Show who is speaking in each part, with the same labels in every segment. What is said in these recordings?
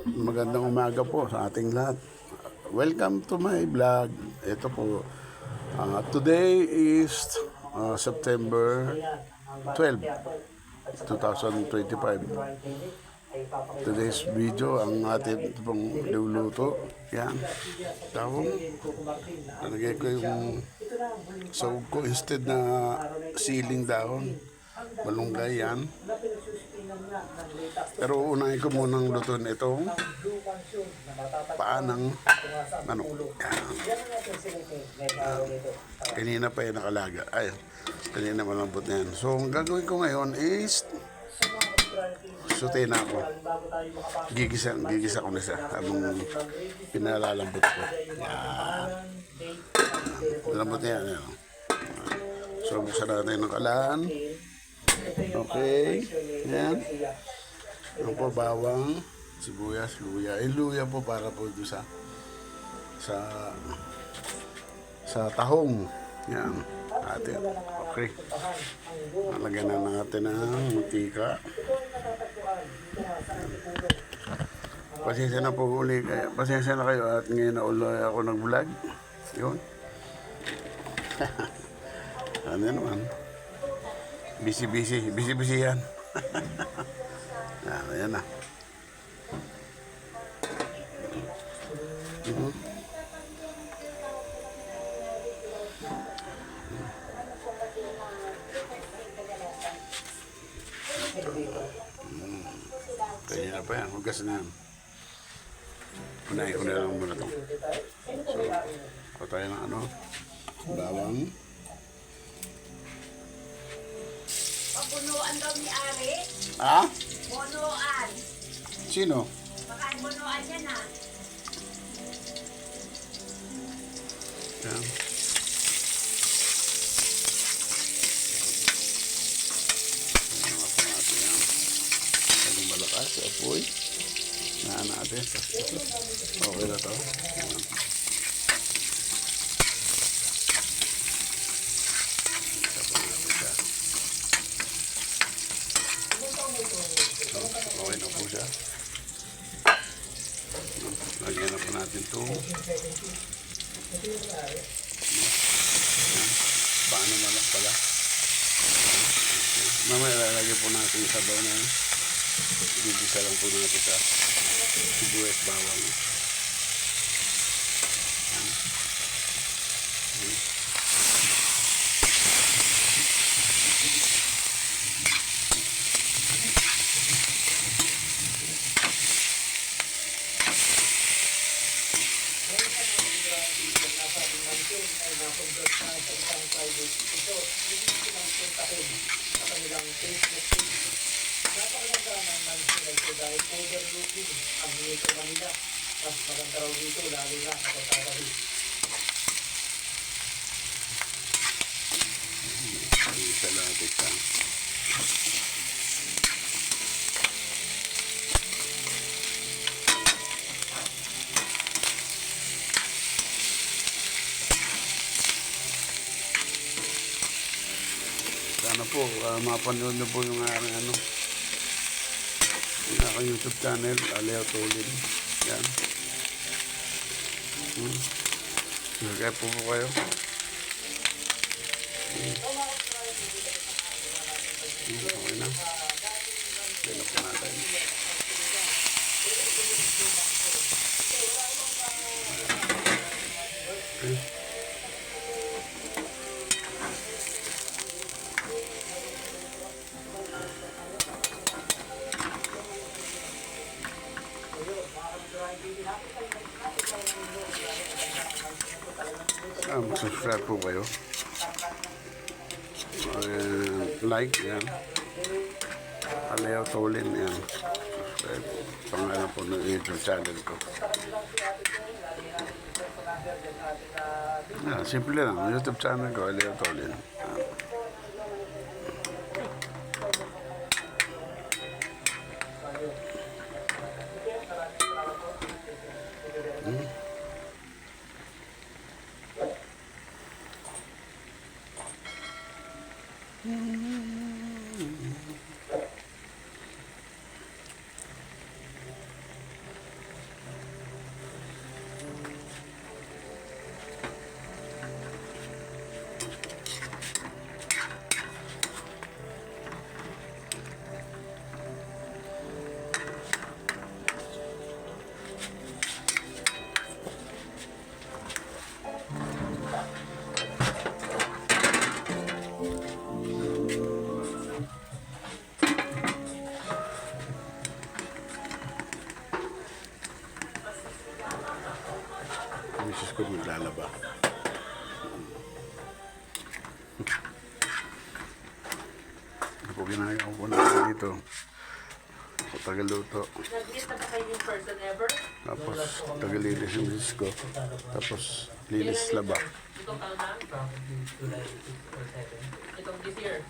Speaker 1: Magandang umaga po sa ating lahat. Welcome to my vlog. Ito po, today is September 12, 2025. Today's video, ang ating pong luluto. Yan. Tahong, nalagay ko yung sahog ko instead na siling dahon. Malunggay yan. Pero unahin ko munang lutuin itong paanang manok. Kanina pa yung nakalaga. Ay, kanina malambot na yan. So, ang gagawin ko ngayon is sutin ako. Gigisa ko na siya habang pinalalambot ko. Yan. Malambot na yan. Yan. So, buksan natin ng kalaan. Okay. Yan. Ano po, bawang, sibuyas, luya. Luya po para po ito sa tahong. Yan. Atin. Okay. Nalagyan na natin ng mantika. Pasensya na po uli kayo. Pasensya na kayo at ngayon na ulit ako nag-vlog. Yun. Ano naman? Busy yan. Ayan na. Kaya na pa yan, hugas na yan. Unahin ko na lang muna ito. So, ako tayo ng bawang.
Speaker 2: Punuan daw ni Ari.
Speaker 1: Ha?
Speaker 2: Punuan.
Speaker 1: Sino?
Speaker 2: Baka punuan yan ha.
Speaker 1: Yan. Anong malakas? Apoy. Naan natin. Okay na ito. Okay na po siya. Lagyan na po natin ito. Paano malak pala? Mamaya lalagyan po natin yung sabaw na yun. Gigisa lang po natin sa sibuyas bawang.
Speaker 2: Napakaganda ng mansion ito dahil overlooking ang dito kanila. Mas maganda raw dito lalo na kapag kagabi.
Speaker 1: Isa natin siya. Sana po, mapanood na po yung aking YouTube channel, Leo Tolin. Yan. Kaya po kayo. Okay na. Kaya po natin. Okay. Mag-subscribe po kayo. Like yan. Leo Tolin yan. Subscribe. Pangalan po ng YouTube channel ko. Simple lang. YouTube channel ko, Leo Tolin. misis ko maglalaba. Ano po ginagawa ko na dito? Tagal-luto.
Speaker 2: Nag-meet na ba kayo in person ever?
Speaker 1: Tapos tagal-linis yung misis ko. Tapos linis laba.
Speaker 2: Itong taon na? Probably July 6 or 7. Itong this year?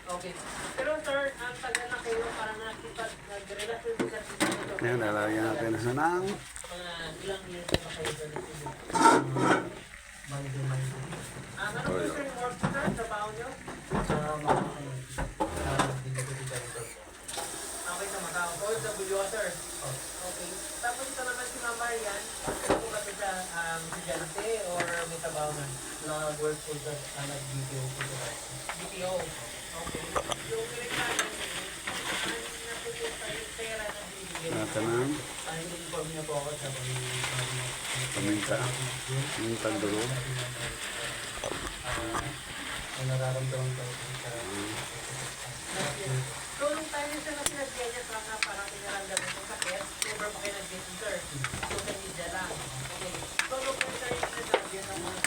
Speaker 2: Okay. Pero sir, ang tagal na kayo para nag-relasyon din sa ito.
Speaker 1: Ngayon, lalagyan natin na sanang.
Speaker 2: Mga ilang years na ba kayo sir? Monday. Ano po sir yung work sir? Trabaho nyo? Okay sa Macau. OFW sir? Okay. Tapos ito naman si Ma'am Marian. Ano po ba siya estudyante or may trabaho na? Nag-work po sa BPO po sa BPO? Okay. Yung pinagkano, ano na po yung pera na binibigyan?
Speaker 1: Natanang.
Speaker 2: Ano yung inform niya po ako sa
Speaker 1: Paminta. Paminta dulo.
Speaker 2: ang nararamdaman ko sa so, nung tayo siya na sinagyan niya na parang pinaramdaman ng sakit, never pa kayo nag-visit, sir. Social media lang. Okay. So, nung tayo siya yung sinagyan ng mga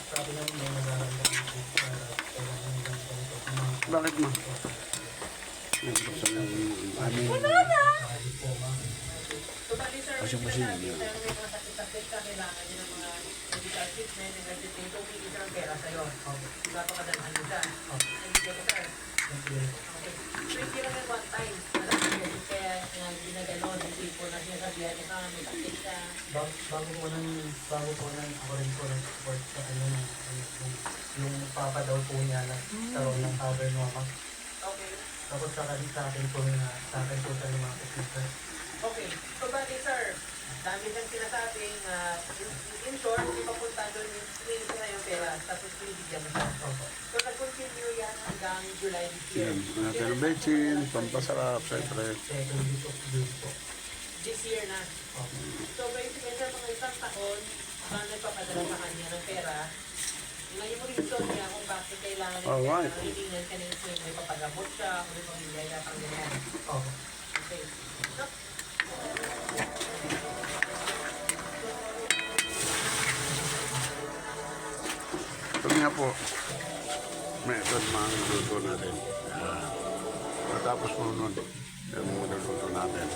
Speaker 2: sabi naman may nararamdaman ko sa kailangan ng ganito.
Speaker 1: Bakit mo? Buksan yung aming
Speaker 2: So, bali, sir,
Speaker 1: Washing
Speaker 2: may
Speaker 1: machine,
Speaker 2: sinasabi,
Speaker 1: yeah.
Speaker 2: sir, may mga sakit-sakit ka, kailangan niyo ng mga medical treatment, emergency, so, hindi siya ng pera sa'yo. Napakadalhan niyo siya. Hindi ko, sir. Okay. So, hindi lang yung one time. Alam mo yun, kaya ginaganon, hindi po na sinasabihan niya ka, may sakit ka. Bago po nang ako rin po nag-support sa ano, yung papa daw po niya na karoon ng cover mama. Okay. Tapos sa akin po sa mga officer. Okay. So, bali, sir, dami siyang sinasabing in short, hindi papunta doon yung ko na yung pera, tapos binibigyan mo siya. So, nag-continue yan hanggang July this year.
Speaker 1: yan. Natin ang bechin, pampasarap, syempre.
Speaker 2: Second week of June po. This year na. So, basically, sa mga isang taon, nagpapadala sa kanya ng pera. Ngayon mo reason niya kung bakit kailangan ng
Speaker 1: Alright.
Speaker 2: pera. Hilingan ka na yung may papagamot siya, kung may pamilya, pang ganyan. Okay. So,
Speaker 1: Ito nga po, method mga luto natin. Matapos po nun, yung mga luto natin.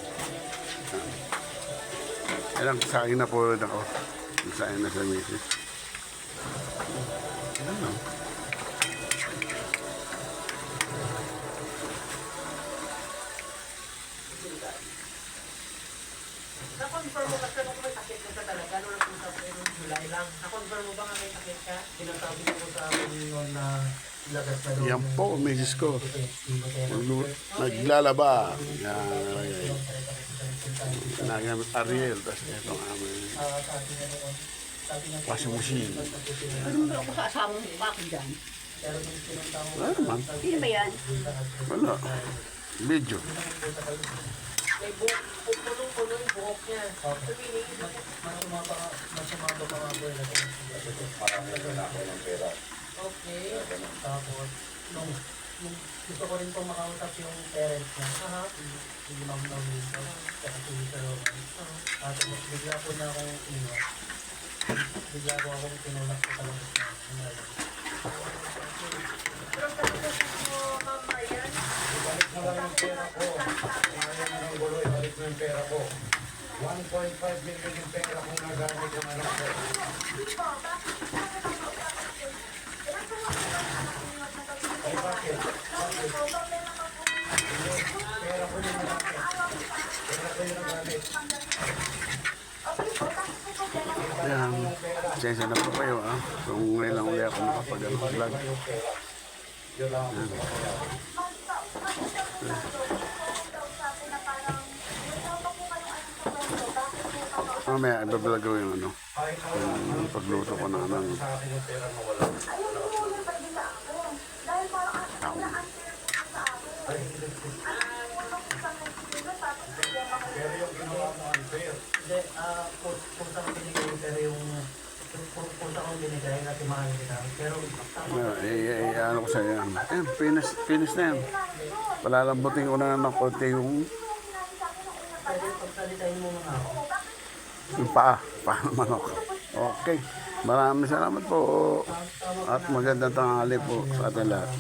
Speaker 1: Ilang saing na po rin ako. Saing na sa misis. Ano?
Speaker 2: na-confirm mo kasi kung may sakit ka sa talaga, nung nagpunta ko yung July lang. Na-confirm mo ba nga may sakit ka? Sinasabi ko sa akin yun na lagas na doon.
Speaker 1: Yan po, misis ko. Naglalaba. Yan. Nagamit Ariel. Tapos ito ang aming washing machine.
Speaker 3: Ano ba ako sa asawang bakit dyan?
Speaker 1: Wala naman.
Speaker 3: Sino ba yan?
Speaker 1: Wala. Medyo.
Speaker 2: May buhok, punong-puno yung buhok niya. Sabihin, masama pa nga po yun. Okay. Tapos, nung gusto ko rin po makausap yung parents niya. Si Ma'am Namin. Kaya si Sir Roman. Tapos, bigla po na akong iwas. Bigla po akong tinulak sa kalabas na. Pero sabi ko po, Ma'am Marian,
Speaker 4: Balik mo lang yung pera ko. Ayaw mo ng gulo, ibalik mo yung pera ko. 1.5 million yung pera kong nagamit yung anak ko. Ay, bakit? Bakit? Pera ko yung nagamit. Pera ko yung nagamit.
Speaker 1: Yan. Sensya na po kayo, ah. Kung ngayon lang ulit ako makapag-vlog.
Speaker 4: Yung pera. Yun lang ako makakaya.
Speaker 1: Mamaya, ibablog ko yung ano.
Speaker 4: Kahit na wala,
Speaker 1: Yung pagluto ko ng ano.
Speaker 4: sa akin yung pera mo wala. Pero yung ginawa mo unfair.
Speaker 2: hindi, kung saan ko binigay yung pera yung kung saan ko binigay na timahan kita. Pero,
Speaker 1: Ano ko sa'yo yan. Ayan, finish na yan. Palalambutin ko na ng konti yung
Speaker 2: pwede pagsalitain mo mga ako.
Speaker 1: paa ng manok. Okay. Maraming salamat po. At magandang tanghali po sa ating lahat.